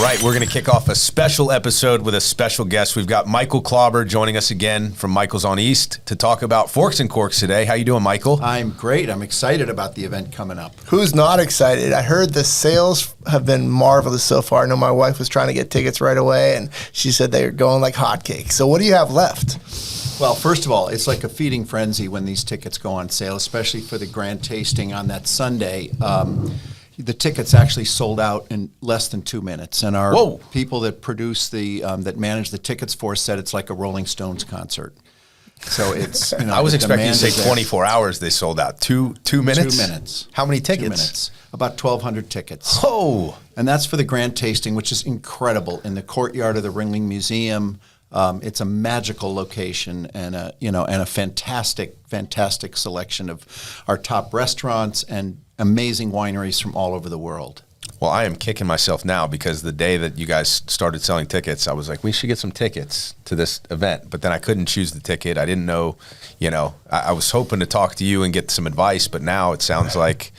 right, we're going to kick off a special episode with a special guest. We've got Michael Klauber joining us again from Michael's on East to talk about Forks and Corks today. How you doing, Michael? I'm great. I'm excited about the event coming up. Who's not excited? I heard the sales have been marvelous so far. I know my wife was trying to get tickets right away, and she said they're going like hotcakes. So what do you have left? Well, first of all, it's like a feeding frenzy when these tickets go on sale, especially for the grand tasting on that Sunday. The tickets actually sold out in less than 2 minutes, and our people that produce that manage the tickets for us said it's like a Rolling Stones concert. So it's I was expecting you to say 24 hours they sold out. Two minutes? 2 minutes. How many tickets? 2 minutes. About 1,200 tickets. Oh! And that's for the grand tasting, which is incredible, in the courtyard of the Ringling Museum. It's a magical location and a fantastic selection of our top restaurants and amazing wineries from all over the world. Well, I am kicking myself now because the day that you guys started selling tickets, I was like, we should get some tickets to this event. But then I couldn't choose the ticket. I didn't know, I was hoping to talk to you and get some advice, but now it sounds like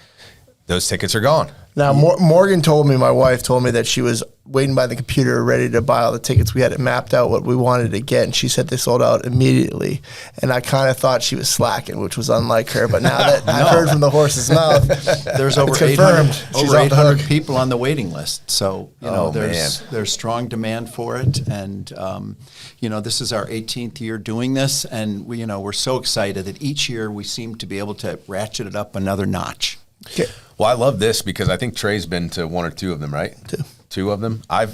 those tickets are gone. Now, Morgan told me, my wife told me that she was waiting by the computer ready to buy all the tickets. We had it mapped out what we wanted to get, and she said they sold out immediately. And I kind of thought she was slacking, which was unlike her. But now that I've heard from the horse's mouth, there's over 800 people on the waiting list. So, there's strong demand for it. And, this is our 18th year doing this. And, we're so excited that each year we seem to be able to ratchet it up another notch. Okay. Well, I love this because I think Trey's been to one or two of them, right? Two of them. I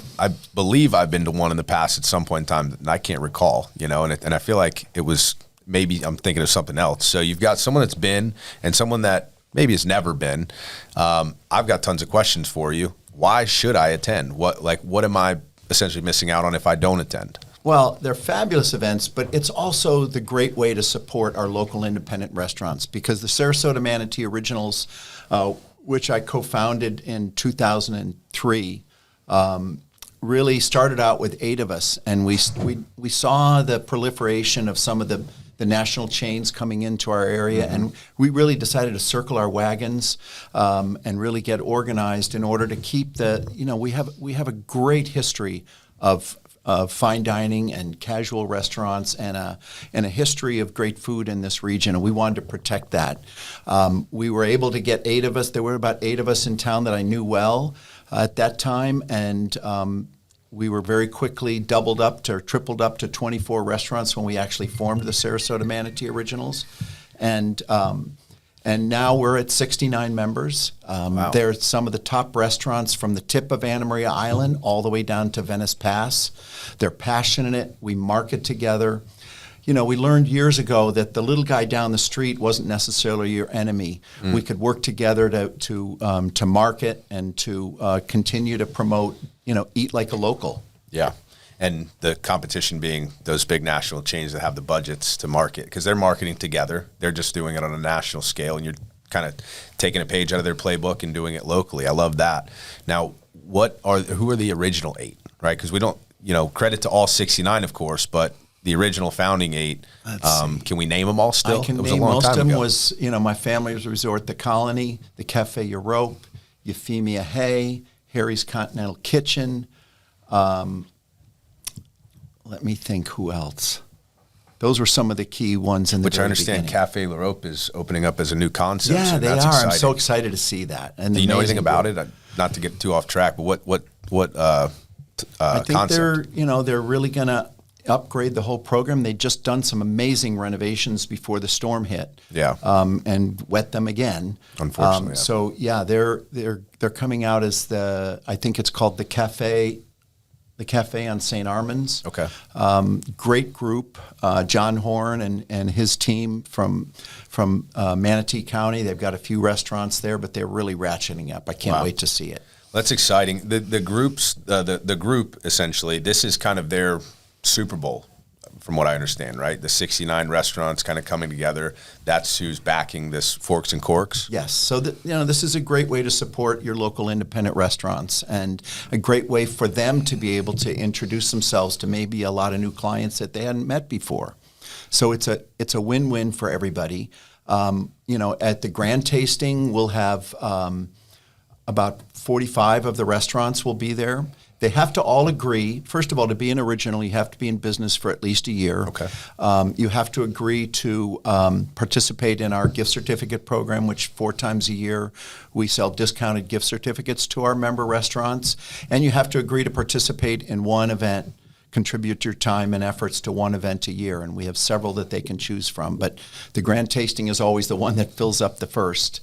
believe I've been to one in the past at some point in time, and I can't recall, and I feel like it was maybe I'm thinking of something else. So you've got someone that's been and someone that maybe has never been. I've got tons of questions for you. Why should I attend? What am I essentially missing out on if I don't attend? Well, they're fabulous events, but it's also the great way to support our local independent restaurants because the Sarasota Manatee Originals, which I co-founded in 2003, really started out with 8 of us, and we saw the proliferation of some of the national chains coming into our area, and we really decided to circle our wagons and really get organized in order to keep we have a great history of fine dining and casual restaurants and a history of great food in this region, and we wanted to protect that. We were able to get 8 of us. There were about 8 of us in town that I knew well at that time, and we were very quickly tripled up to 24 restaurants when we actually formed the Sarasota Manatee Originals, and now we're at 69 members. Wow. They're some of the top restaurants from the tip of Anna Maria Island all the way down to Venice Pass. They're passionate. We market together. We learned years ago that the little guy down the street wasn't necessarily your enemy. We could work together to market and to continue to promote, eat like a local. Yeah. And the competition being those big national chains that have the budgets to market because they're marketing together. They're just doing it on a national scale, and you're kind of taking a page out of their playbook and doing it locally. I love that. Now, who are the original 8, right? Because we don't, credit to all 69, of course, but the original founding 8, can we name them all still? I can name most of them. Was, my family's resort, the Colony, the Cafe Europe, Euphemia Hay, Harry's Continental Kitchen, let me think who else. Those were some of the key ones in the Which I understand beginning. Cafe L'Europe is opening up as a new concept. Yeah, so they that's are. exciting. I'm so excited to see that. And do you know anything about it? Not to get too off track, but what I think concept? they're really going to upgrade the whole program. They'd just done some amazing renovations before the storm hit. Yeah. And wet them again. Unfortunately. So yeah, they're coming out as I think it's called the Cafe on St. Armand's. Okay. Great group. John Horn and his team from Manatee County. They've got a few restaurants there, but they're really ratcheting up. I can't wait to see it. That's exciting. The group essentially, this is kind of their Super Bowl, from what I understand, right? The 69 restaurants kind of coming together. That's who's backing this Forks and Corks. Yes. So this is a great way to support your local independent restaurants and a great way for them to be able to introduce themselves to maybe a lot of new clients that they hadn't met before. So it's a win-win for everybody. At the grand tasting, we'll have about 45 of the restaurants will be there. They have to all agree. First of all, to be an original, you have to be in business for at least a year. Okay. You have to agree to participate in our gift certificate program, which 4 times a year we sell discounted gift certificates to our member restaurants. And you have to agree to participate in one event, contribute your time and efforts to one event a year. And we have several that they can choose from. But the grand tasting is always the one that fills up the first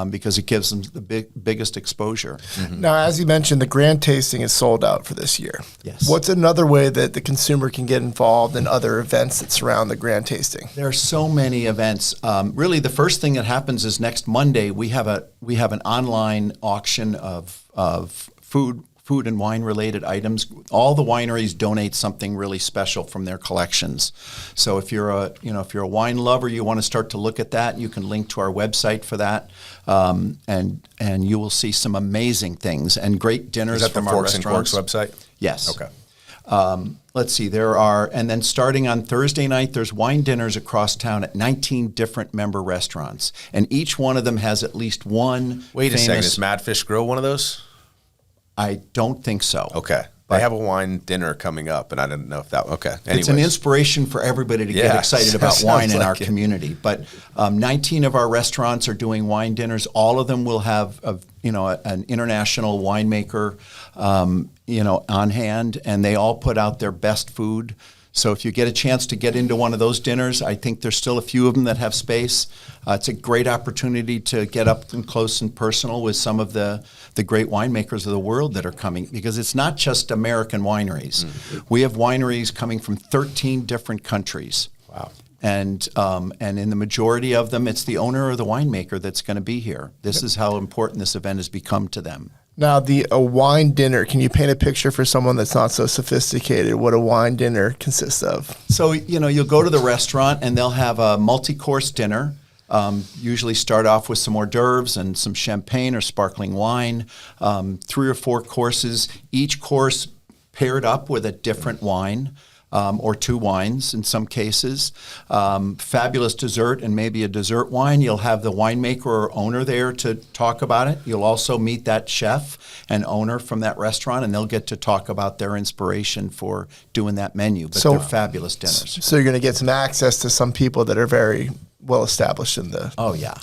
because it gives them the biggest exposure. Mm-hmm. Now, as you mentioned, the grand tasting is sold out for this year. Yes. What's another way that the consumer can get involved in other events that surround the grand tasting? There are so many events. Really, the first thing that happens is next Monday we have an online auction of food and wine related items. All the wineries donate something really special from their collections. So if you're a wine lover, you want to start to look at that, you can link to our website for that. And you will see some amazing things and great dinners from our restaurants. Is that the Forks and Corks website? Yes. Okay. Let's see, and then starting on Thursday night, there's wine dinners across town at 19 different member restaurants. And each one of them has at least one Wait a second, famous- is Madfish Grill one of those? I don't think so. Okay. They have a wine dinner coming up, and I didn't know if that. Okay. It's an Anyways. inspiration for everybody to get excited about sounds wine in like our it. community. But 19 of our restaurants are doing wine dinners. All of them will have an international winemaker on hand, and they all put out their best food. So if you get a chance to get into one of those dinners, I think there's still a few of them that have space. It's a great opportunity to get up and close and personal with some of the great winemakers of the world that are coming, because it's not just American wineries. We have wineries coming from 13 different countries. Wow. And in the majority of them, it's the owner or the winemaker that's going to be here. This is how important this event has become to them. Now, a wine dinner, can you paint a picture for someone that's not so sophisticated what a wine dinner consists of? So, you'll go to the restaurant and they'll have a multi-course dinner. Usually start off with some hors d'oeuvres and some champagne or sparkling wine, 3 or 4 courses, each course paired up with a different wine. Or 2 wines in some cases. Fabulous dessert and maybe a dessert wine. You'll have the winemaker or owner there to talk about it. You'll also meet that chef and owner from that restaurant, and they'll get to talk about their inspiration for doing that menu. But they're fabulous dinners. So you're going to get some access to some people that are very well established in the... Oh, yeah.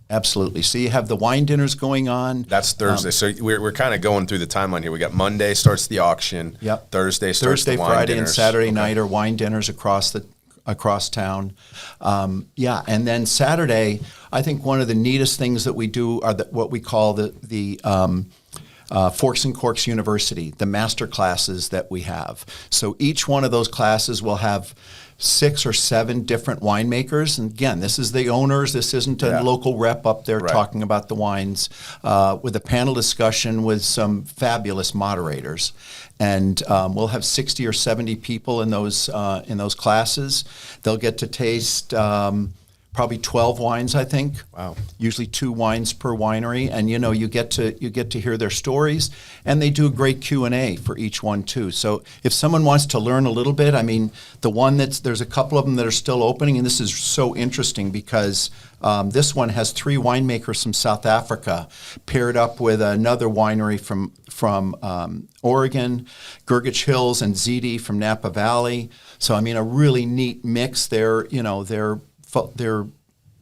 Absolutely. So you have the wine dinners going on. That's Thursday. So we're kind of going through the timeline here. We got Monday starts the auction. Yep. Thursday starts the wine Friday, dinners. and Saturday night are wine dinners across town. And then Saturday, I think one of the neatest things that we do are what we call the Forks and Corks University, the master classes that we have. So each one of those classes will have 6 or 7 different winemakers. And again, this is the owners. This isn't a local rep up there talking about the wines, with a panel discussion with some fabulous moderators. And we'll have 60 or 70 people in those classes. They'll get to taste probably 12 wines, I think. Wow. Usually 2 wines per winery, and you get to hear their stories, and they do a great Q&A for each one too. So if someone wants to learn a little bit, I mean, there's a couple of them that are still opening, and this is so interesting because this one has 3 winemakers from South Africa paired up with another winery from Oregon, Gurgitch Hills, and ZD from Napa Valley. So I mean, a really neat mix.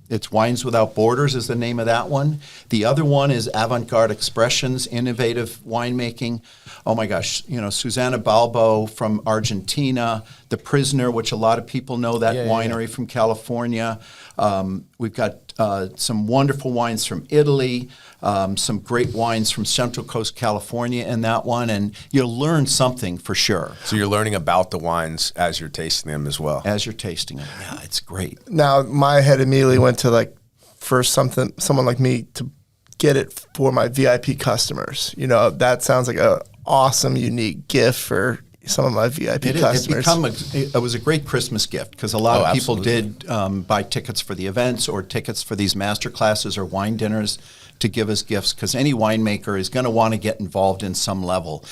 It's Wines Without Borders is the name of that one. The other one is Avant-Garde Expressions, Innovative Winemaking. Oh my gosh, Susana Balbo from Argentina, The Prisoner, which a lot of people know that winery from California. We've got some wonderful wines from Italy, some great wines from Central Coast California in that one, and you'll learn something for sure. So you're learning about the wines as you're tasting them as well. As you're tasting them. Yeah, it's great. Now, my head immediately went to for someone like me to get it for my VIP customers. That sounds like an awesome, unique gift for some of my VIP customers. It was a great Christmas gift because a lot of people absolutely. did buy tickets for the events or tickets for these master classes or wine dinners to give as gifts, because any winemaker is going to want to get involved in some level.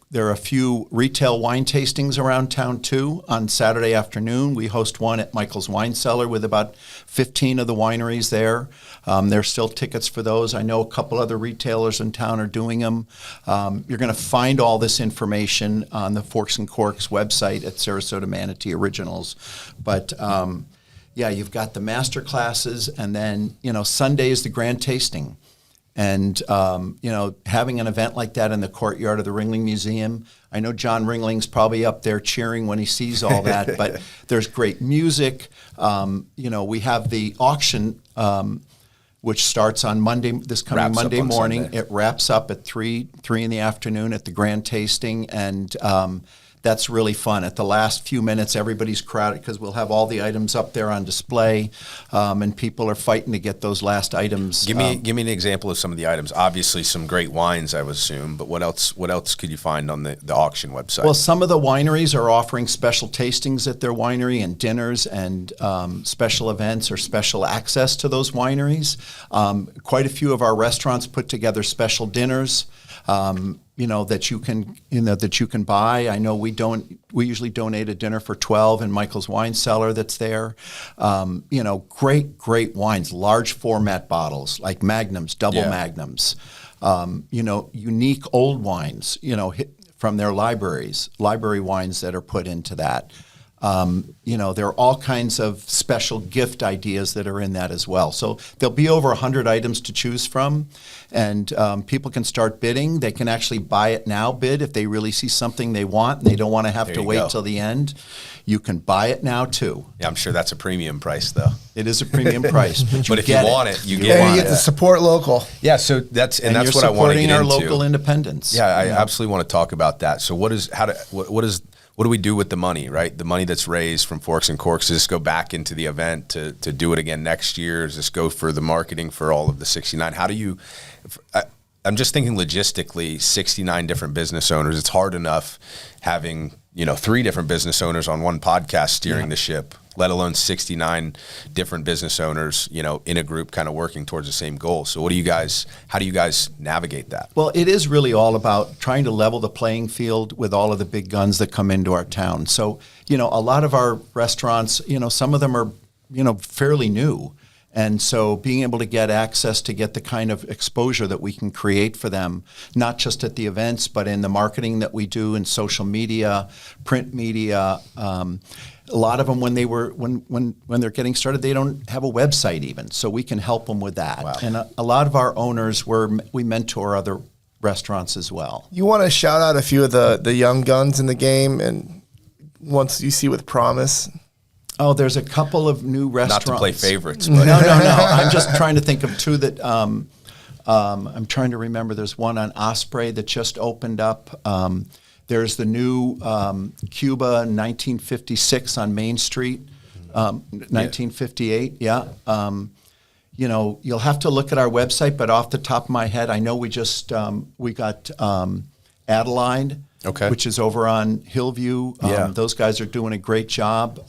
There are a few retail wine tastings around town too. On Saturday afternoon, we host one at Michael's Wine Cellar with about 15 of the wineries there. There's still tickets for those. I know a couple other retailers in town are doing them. You're going to find all this information on the Forks and Corks website at Sarasota Manatee Originals. But yeah, you've got the master classes, and then, Sunday is the grand tasting. And, having an event like that in the courtyard of the Ringling Museum, I know John Ringling's probably up there cheering when he sees all that, but there's great music. We have the auction, which starts on Monday, this coming Monday morning. Sunday. It wraps up at 3 in the afternoon at the grand tasting, and that's really fun. At the last few minutes, everybody's crowded because we'll have all the items up there on display, and people are fighting to get those last items. Give me an example of some of the items. Obviously, some great wines, I would assume, but what else? What else could you find on the auction website? Well, some of the wineries are offering special tastings at their winery, and dinners, and special events or special access to those wineries. Quite a few of our restaurants put together special dinners. That you can buy. I know we usually donate a dinner for 12 in Michael's Wine Cellar that's there. Great wines, large format bottles like magnums, double magnums. Unique old wines, from their libraries, library wines that are put into that. There are all kinds of special gift ideas that are in that as well. So there'll be over 100 items to choose from, and people can start bidding. They can actually buy it now bid if they really see something they want and they don't want to have to wait till the end. You can buy it now too. Yeah, I'm sure that's a premium price though. It is a premium price, but if you want it, you And you get get to support local. Yeah, so that's what I want to get into. You're supporting our local independents. Yeah, I absolutely want to talk about that. So what do we do with the money, right? The money that's raised from Forks and Corks, does this go back into the event to do it again next year? Does this go for the marketing for all of the 69? How do you, I'm just thinking logistically, 69 different business owners, it's hard enough having, 3 different business owners on one podcast steering the ship, let alone 69 different business owners, in a group kind of working towards the same goal. So how do you guys navigate that? Well, it is really all about trying to level the playing field with all of the big guns that come into our town. So, a lot of our restaurants, some of them are, fairly new. And so being able to get access to get the kind of exposure that we can create for them, not just at the events, but in the marketing that we do in social media, print media. A lot of them, when they're getting started, they don't have a website even, so we can help them with that. Wow. And a lot of our owners, we mentor other restaurants as well. You want to shout out a few of the young guns in the game, and once you see with promise. Oh, there's a couple of new restaurants. Not to play favorites, No. but I'm just trying to think of two that I'm trying to remember. There's one on Osprey that just opened up. There's the new Cuba 1956 on Main Street, 1958. Yeah. You'll have to look at our website, but off the top of my head, I know we just we got Adeline, which is over on Hillview. Those guys are doing a great job.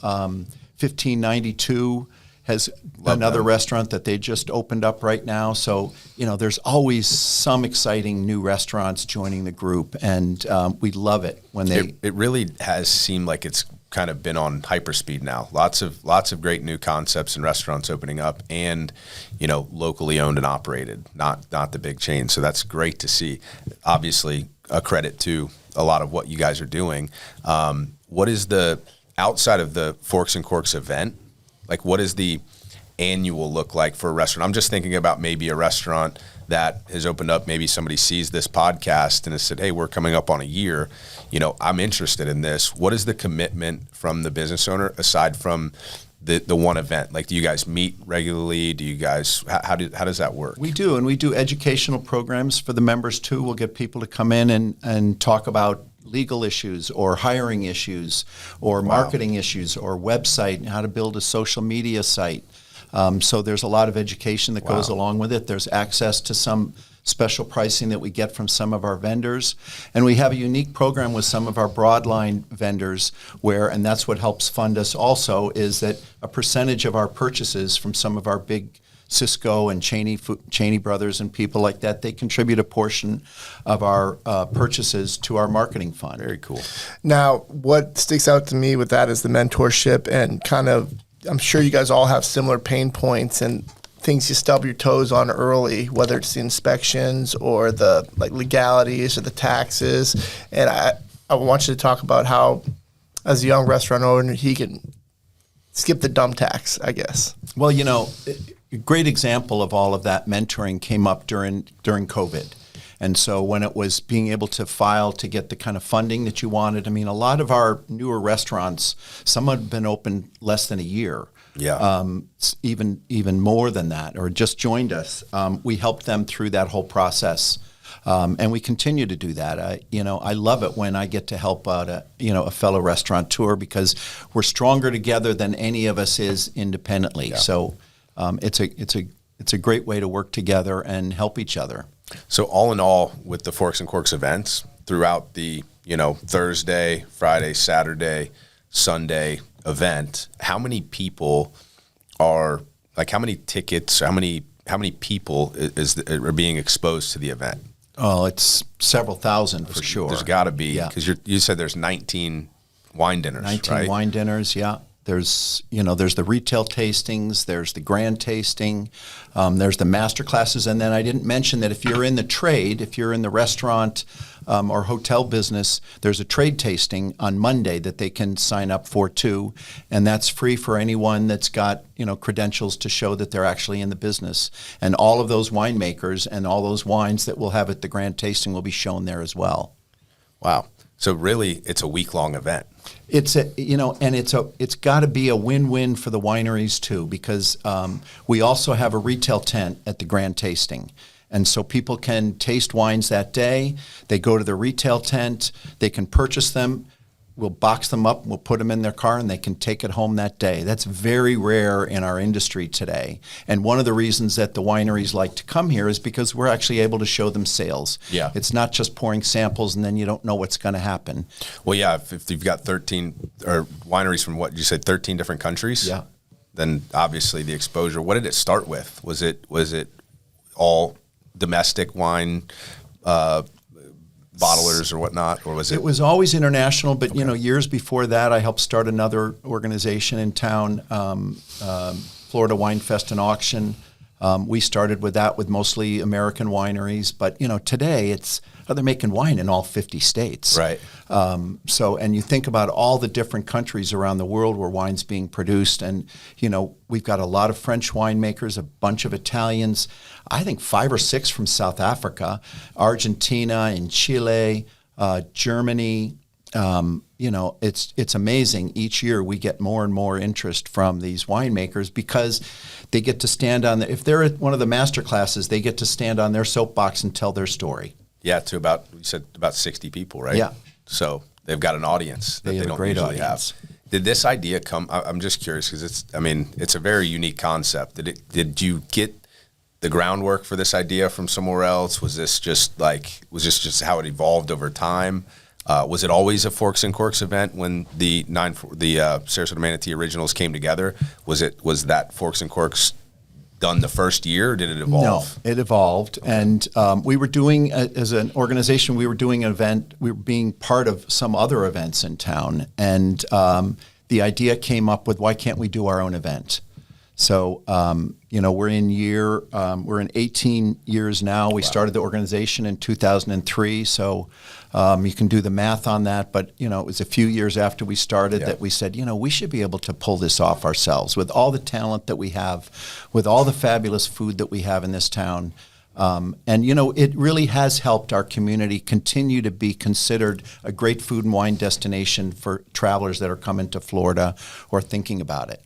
1592 has another restaurant that they just opened up right now. So, there's always some exciting new restaurants joining the group, and we love it when they... It really has seemed like it's kind of been on hyperspeed now. Lots of great new concepts and restaurants opening up, and, locally owned and operated, not the big chain. So that's great to see. Obviously, a credit to a lot of what you guys are doing. What is outside of the Forks and Corks event, like what does the annual look like for a restaurant? I'm just thinking about maybe a restaurant that has opened up, maybe somebody sees this podcast and has said, hey, we're coming up on a year, I'm interested in this. What is the commitment from the business owner aside from the one event? Like, do you guys meet regularly? Do you guys, how does that work? We do, and we do educational programs for the members too. We'll get people to come in and talk about legal issues or hiring issues or marketing issues or website and how to build a social media site. So there's a lot of education that goes along with it. There's access to some special pricing that we get from some of our vendors. And we have a unique program with some of our broadline vendors and that's what helps fund us also, is that a percentage of our purchases from some of our big Cisco and Cheney Brothers and people like that, they contribute a portion of our purchases to our marketing fund. Very cool. Now, what sticks out to me with that is the mentorship and kind of, I'm sure you guys all have similar pain points and things you stub your toes on early, whether it's the inspections or the legalities or the taxes. And I want you to talk about how, as a young restaurant owner, he can skip the dumb tax, I guess. Well, a great example of all of that mentoring came up during COVID. And so when it was being able to file to get the kind of funding that you wanted, I mean, a lot of our newer restaurants, some had been open less than a year. Yeah. Even more than that, or just joined us. We helped them through that whole process. And we continue to do that. I love it when I get to help out a fellow restaurateur, because we're stronger together than any of us is independently. Yeah. So it's a great way to work together and help each other. So all in all, with the Forks and Corks events throughout the Thursday, Friday, Saturday, Sunday event, how many people are how many tickets, how many people are being exposed to the event? Oh, it's several thousand for sure. There's got to be, because you said there's 19 wine dinners, 19 right? wine dinners, yeah. There's the retail tastings, there's the grand tasting, there's the master classes, and then I didn't mention that if you're in the trade, if you're in the restaurant or hotel business, there's a trade tasting on Monday that they can sign up for too, and that's free for anyone that's got credentials to show that they're actually in the business. And all of those winemakers and all those wines that we'll have at the grand tasting will be shown there as well. Wow. So really, it's a week-long event. It's it's got to be a win-win for the wineries too, because we also have a retail tent at the grand tasting. And so people can taste wines that day. They go to the retail tent, they can purchase them. We'll box them up, we'll put them in their car, and they can take it home that day. That's very rare in our industry today. And one of the reasons that the wineries like to come here is because we're actually able to show them sales. Yeah. It's not just pouring samples and then you don't know what's going to happen. Well, yeah, if you've got 13 or wineries from what you said, 13 different countries, yeah, then obviously the exposure. What did it start with? Was it all domestic wine bottlers or whatnot, or was it? It was always international, but years before that, I helped start another organization in town, Florida Wine Fest and Auction. We started with that with mostly American wineries, but today they're making wine in all 50 states. Right. And you think about all the different countries around the world where wine's being produced, and we've got a lot of French winemakers, a bunch of Italians, I think 5 or 6 from South Africa, Argentina and Chile, Germany. It's amazing. Each year we get more and more interest from these winemakers because they get to stand if they're at one of the master classes, they get to stand on their soapbox and tell their story. Yeah, to about 60 people, right? Yeah. So they've got an audience that they don't usually have. Did this idea come? I'm just curious because it's a very unique concept. Did you get the groundwork for this idea from somewhere else? Was this just how it evolved over time? Was it always a Forks and Corks event when the Sarasota Manatee Originals came together? Was that Forks and Corks done the first year, or did it evolve? No, it evolved. And we were doing, as an organization, we were doing an event. We were being part of some other events in town. And the idea came up with, why can't we do our own event? So, we're in 18 years now. We started the organization in 2003. So you can do the math on that. But, it was a few years after we started that we said, we should be able to pull this off ourselves with all the talent that we have, with all the fabulous food that we have in this town. It really has helped our community continue to be considered a great food and wine destination for travelers that are coming to Florida or thinking about it.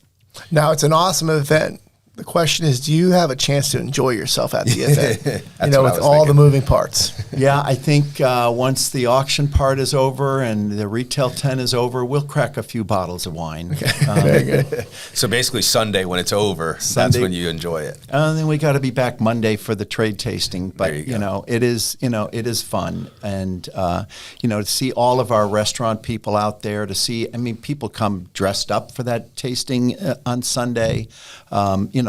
Now, it's an awesome event. The question is, do you have a chance to enjoy yourself at the event? With all the moving parts. Yeah, I think once the auction part is over and the retail tent is over, we'll crack a few bottles of wine. Okay. Very good. So basically Sunday when it's over, that's when you enjoy it. And then we got to be back Monday for the trade tasting. But, it is fun. And, to see all of our restaurant people out there, people come dressed up for that tasting on Sunday.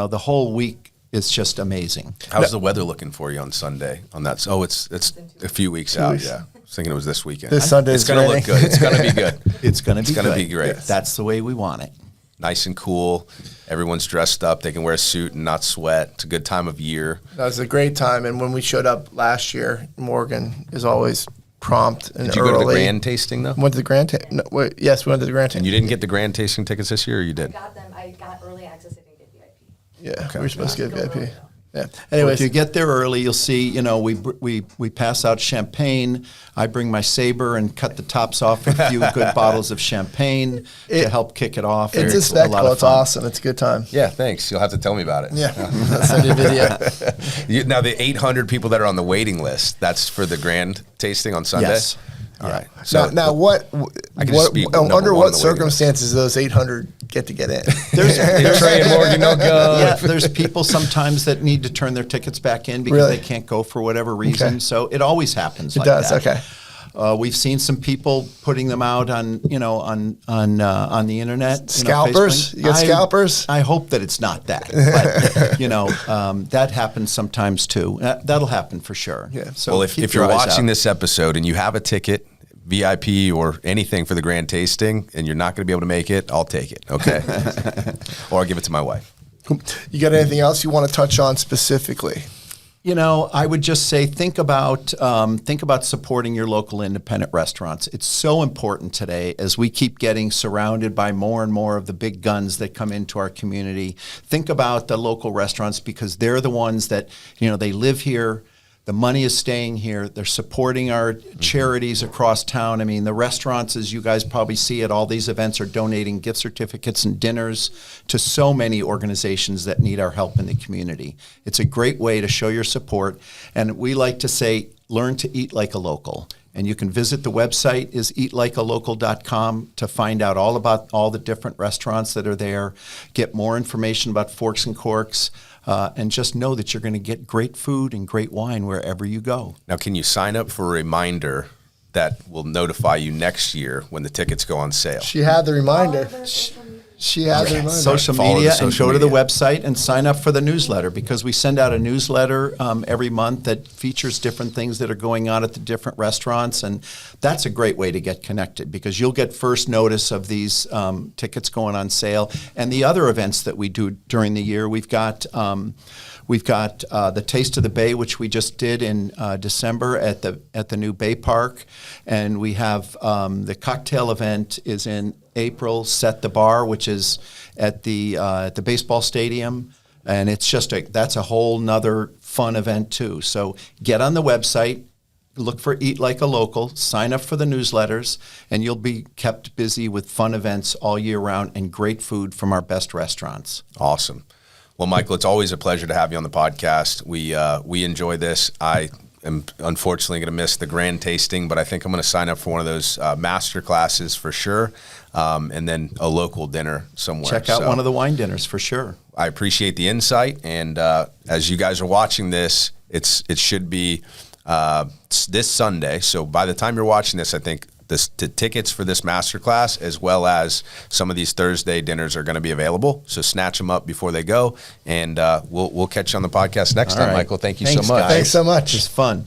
The whole week it's just amazing. How's the weather looking for you on Sunday? On that? Oh, it's a few weeks out. Yeah, I was thinking it was this weekend. This Sunday it's going to look good. It's going to be good. It's going to be great. Yes. That's the way we want it. Nice and cool. Everyone's dressed up. They can wear a suit and not sweat. It's a good time of year. That was a great time. And when we showed up last year, Morgan is always prompt and early. Did you go to the grand tasting, though? Went to the grand tasting. Yes, we went to the grand tasting. And you didn't get the grand tasting tickets this year, or you did? I got them. I got early access. I didn't get VIP. Yeah, Okay. we were supposed to get VIP. Yeah. Well, Anyways, if you get there early, you'll see, we pass out champagne. I bring my saber and cut the tops off a few good bottles of champagne to help kick it off. it's a lot spectacle. of It's fun. awesome. It's a good time. Yeah, thanks. You'll have to tell me about it. Yeah. I'll send you a video. Now, the 800 people that are on the waiting list, that's for the grand tasting on Sunday? Yes. All right. So Now what I can just be number under one on what the waiting list. circumstances those 800 get in? There's Trey and Morgan don't go. Yeah, there's people sometimes that need to turn their tickets back in because Really? they can't go for whatever reason. Okay. So it always happens. It like does, that. okay. We've seen some people putting them out on on the internet. Scalpers? Facebook. You got scalpers? I hope that it's not that. But that happens sometimes too. That'll happen for sure. Yeah. So Well, if keep you're your eyes watching out. this episode and you have a ticket, VIP or anything for the grand tasting, and you're not going to be able to make it, I'll take it, okay? Or I'll give it to my wife. You got anything else you want to touch on specifically? I would just say think about supporting your local independent restaurants. It's so important today as we keep getting surrounded by more and more of the big guns that come into our community. Think about the local restaurants because they're the ones that, they live here. The money is staying here. They're supporting our charities across town. I mean, the restaurants, as you guys probably see at all these events, are donating gift certificates and dinners to so many organizations that need our help in the community. It's a great way to show your support. And we like to say, learn to eat like a local. And you can visit the website is eatlikealocal.com to find out all about all the different restaurants that are there, get more information about Forks and Corks, and just know that you're going to get great food and great wine wherever you go. Now, can you sign up for a reminder that will notify you next year when the tickets go on sale? She had the reminder. She had the reminder. Social Follow media the and social go to the media. website and sign up for the newsletter because we send out a newsletter every month that features different things that are going on at the different restaurants, and that's a great way to get connected because you'll get first notice of these tickets going on sale and the other events that we do during the year. We've got the Taste of the Bay, which we just did in December at the new Bay Park, and we have the cocktail event is in April. Set the Bar, which is at the baseball stadium, and it's that's a whole nother fun event too. So get on the website. Look for Eat Like a Local, sign up for the newsletters, and you'll be kept busy with fun events all year round and great food from our best restaurants. Awesome. Well, Michael, it's always a pleasure to have you on the podcast. We enjoy this. I am unfortunately going to miss the grand tasting, but I think I'm going to sign up for one of those master classes for sure, and then a local dinner somewhere. Check out So one of the wine dinners for sure. I appreciate the insight, and as you guys are watching this, it should be this Sunday. So by the time you're watching this, I think the tickets for this masterclass as well as some of these Thursday dinners are going to be available. So snatch them up before they go, and we'll catch you on the podcast next time, right. Michael. Thank you Thanks, so much. guys. Thanks so much. It's fun.